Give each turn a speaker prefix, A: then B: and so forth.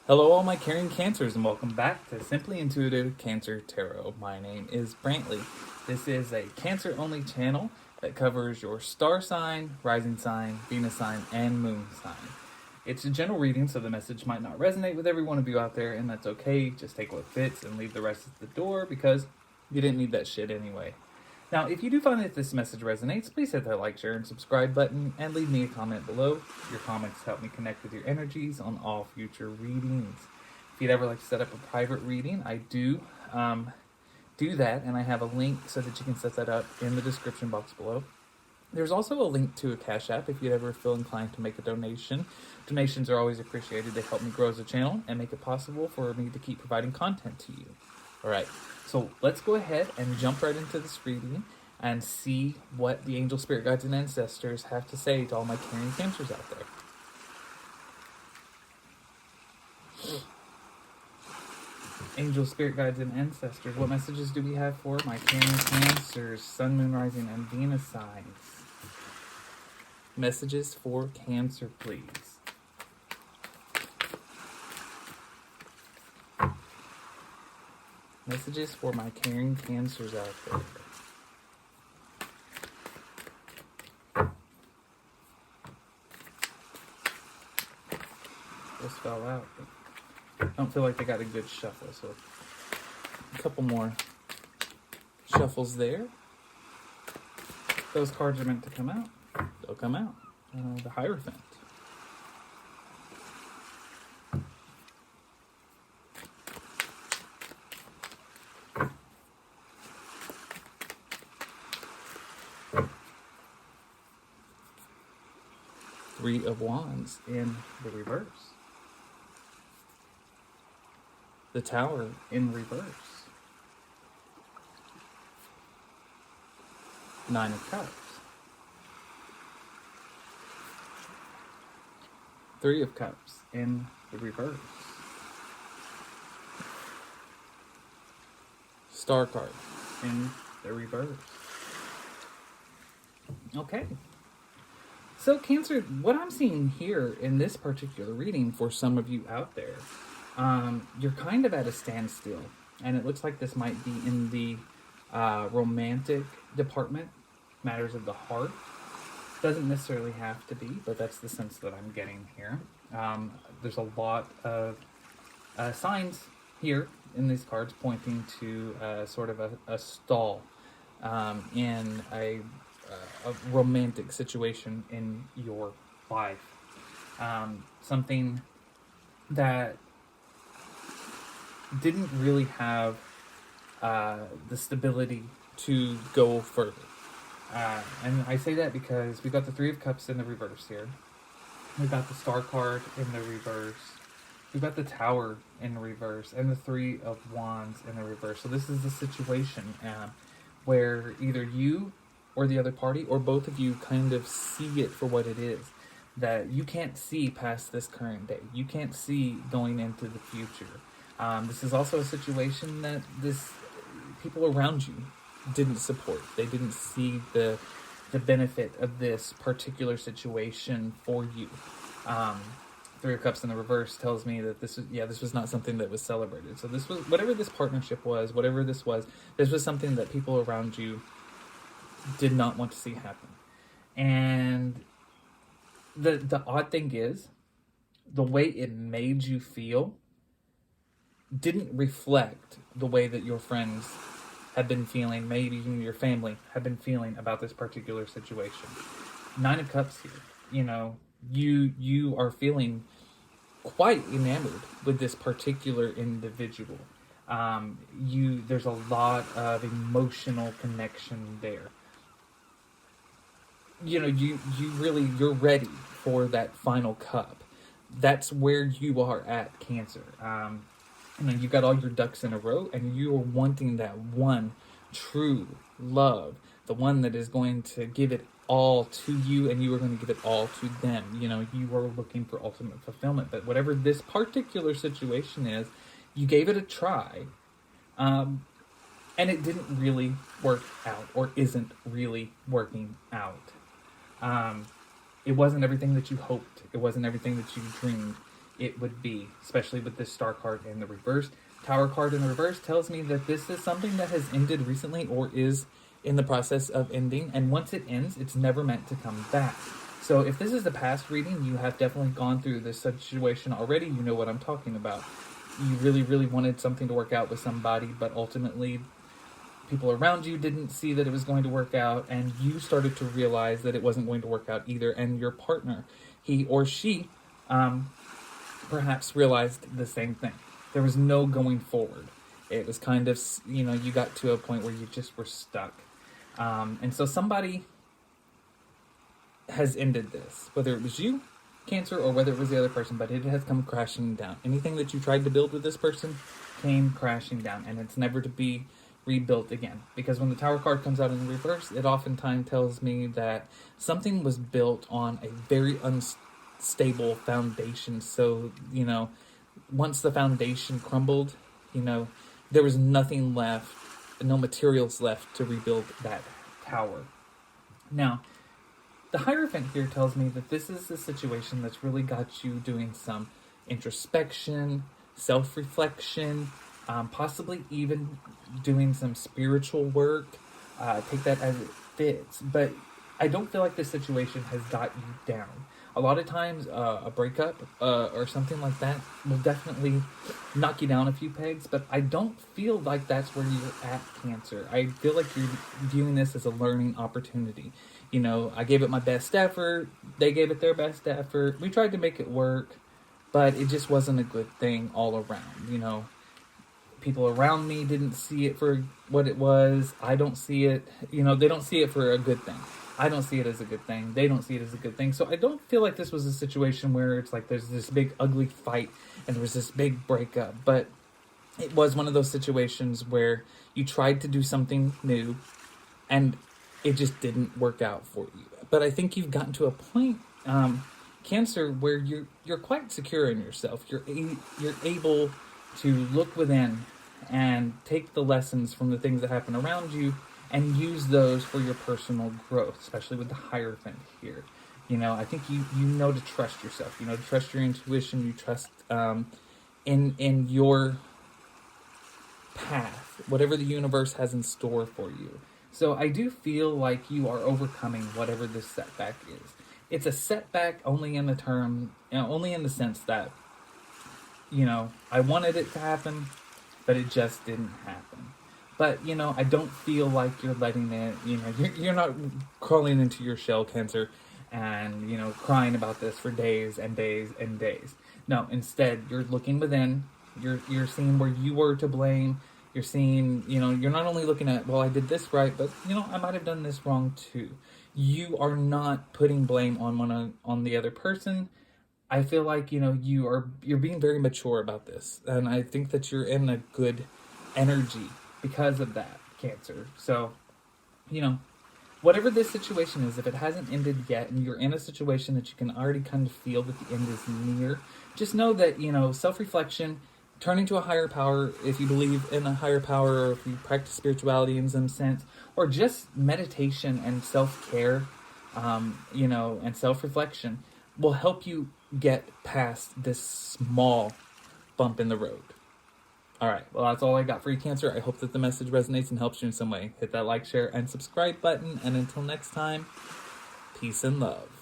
A: Hello, all my caring Cancers, and welcome back to Simply Intuitive Cancer Tarot. My name is Brantley. This is a Cancer-only channel that covers your star sign, rising sign, Venus sign, and moon sign. It's a general reading, so the message might not resonate with every one of you out there, and that's okay. Just take what fits and leave the rest at the door because you didn't need that shit anyway. Now, if you do find that this message resonates, please hit that like, share, and subscribe button, and leave me a comment below. Your comments help me connect with your energies on all future readings. If you'd ever like to set up a private reading, I do that, and I have a link so that you can set that up in the description box below. There's also a link to a Cash App if you'd ever feel inclined to make a donation. Donations are always appreciated. They help me grow as a channel and make it possible for me to keep providing content to you. All right, so let's go ahead and jump right into this reading and see what the angel, spirit guides, and ancestors have to say to all my caring Cancers out there. Angel, spirit guides, and ancestors, what messages do we have for my caring Cancers, Sun, Moon, Rising, and Venus signs? Messages for Cancer, please. Messages for my caring Cancers out there. This fell out. I don't feel like they got a good shuffle, so a couple more shuffles there. Those cards are meant to come out. They'll come out. The Hierophant. Three of Wands in the reverse. The Tower in reverse. Nine of Cups. Three of Cups in the reverse. Star card in the reverse. Okay. So Cancer, what I'm seeing here in this particular reading for some of you out there, you're kind of at a standstill. And it looks like this might be in the romantic department, matters of the heart. Doesn't necessarily have to be, but that's the sense that I'm getting here. There's a lot of signs here in these cards pointing to sort of a stall in a romantic situation in your life. Something that didn't really have the stability to go further. And I say that because we've got the Three of Cups in the reverse here. We've got the Star card in the reverse. We've got the Tower in the reverse. And the Three of Wands in the reverse. So this is a situation where either you or the other party, or both of you, kind of see it for what it is. That you can't see past this current day. You can't see going into the future. This is also a situation that people around you didn't support. They didn't see the benefit of this particular situation for you. Three of Cups in the reverse tells me that this was not something that was celebrated. So this was, whatever this partnership was, whatever this was something that people around you did not want to see happen. And the odd thing is, the way it made you feel didn't reflect the way that your friends had been feeling, maybe even your family had been feeling about this particular situation. Nine of Cups here. You know, you are feeling quite enamored with this particular individual. There's a lot of emotional connection there. You know, you're ready for that final cup. That's where you are at, Cancer. You know, you've got all your ducks in a row, and you are wanting that one true love, the one that is going to give it all to you, and you are going to give it all to them. You know, you are looking for ultimate fulfillment. But whatever this particular situation is, you gave it a try, and it didn't really work out, or isn't really working out. It wasn't everything that you hoped. It wasn't everything that you dreamed. it would be, especially with this Star card in the reverse. Tower card in the reverse tells me that this is something that has ended recently or is in the process of ending, and once it ends, it's never meant to come back. So if this is a past reading, you have definitely gone through this situation already. You know what I'm talking about. You really, really wanted something to work out with somebody, but ultimately people around you didn't see that it was going to work out, and you started to realize that it wasn't going to work out either, and your partner, he or she, perhaps realized the same thing. There was no going forward. It was kind of, you got to a point where you just were stuck. And so somebody has ended this, whether it was you, Cancer, or whether it was the other person, but it has come crashing down. Anything that you tried to build with this person came crashing down, and it's never to be rebuilt again. Because when the Tower card comes out in the reverse, it oftentimes tells me that something was built on a very unstable foundation. So, once the foundation crumbled, there was nothing left, no materials left to rebuild that tower. Now, the Hierophant here tells me that this is a situation that's really got you doing some introspection, self-reflection, possibly even doing some spiritual work. Take that as it fits. But I don't feel like this situation has got you down. A lot of times, a breakup or something like that will definitely knock you down a few pegs, but I don't feel like that's where you're at, Cancer. I feel like you're viewing this as a learning opportunity. I gave it my best effort. They gave it their best effort. We tried to make it work, but it just wasn't a good thing all around. People around me didn't see it for what it was. I don't see it. They don't see it for a good thing. I don't see it as a good thing. They don't see it as a good thing. So I don't feel like this was a situation where it's like there's this big ugly fight and there was this big breakup. But it was one of those situations where you tried to do something new and it just didn't work out for you. But I think you've gotten to a point, Cancer, where you're quite secure in yourself. You're able to look within and take the lessons from the things that happen around you and use those for your personal growth, especially with the Hierophant here. I think you know to trust yourself. To trust your intuition. You trust in your path, whatever the universe has in store for you. So I do feel like you are overcoming whatever this setback is. It's a setback only in the sense that, I wanted it to happen, but it just didn't happen. But, I don't feel like you're letting it, you're not crawling into your shell, Cancer, and, crying about this for days and days and days. No, instead, you're looking within, you're seeing where you were to blame, you're seeing, you're not only looking at, well, I did this right, but, I might have done this wrong too. You are not putting blame on the other person. I feel like, you're being very mature about this, and I think that you're in a good energy because of that, Cancer. So, whatever this situation is, if it hasn't ended yet and you're in a situation that you can already kind of feel that the end is near, just know that, self-reflection, turning to a higher power, if you believe in a higher power, or if you practice spirituality in some sense, or just meditation and self-care, and self-reflection will help you get past this small bump in the road. All right, well, that's all I got for you, Cancer. I hope that the message resonates and helps you in some way. Hit that like, share, and subscribe button. And until next time, peace and love.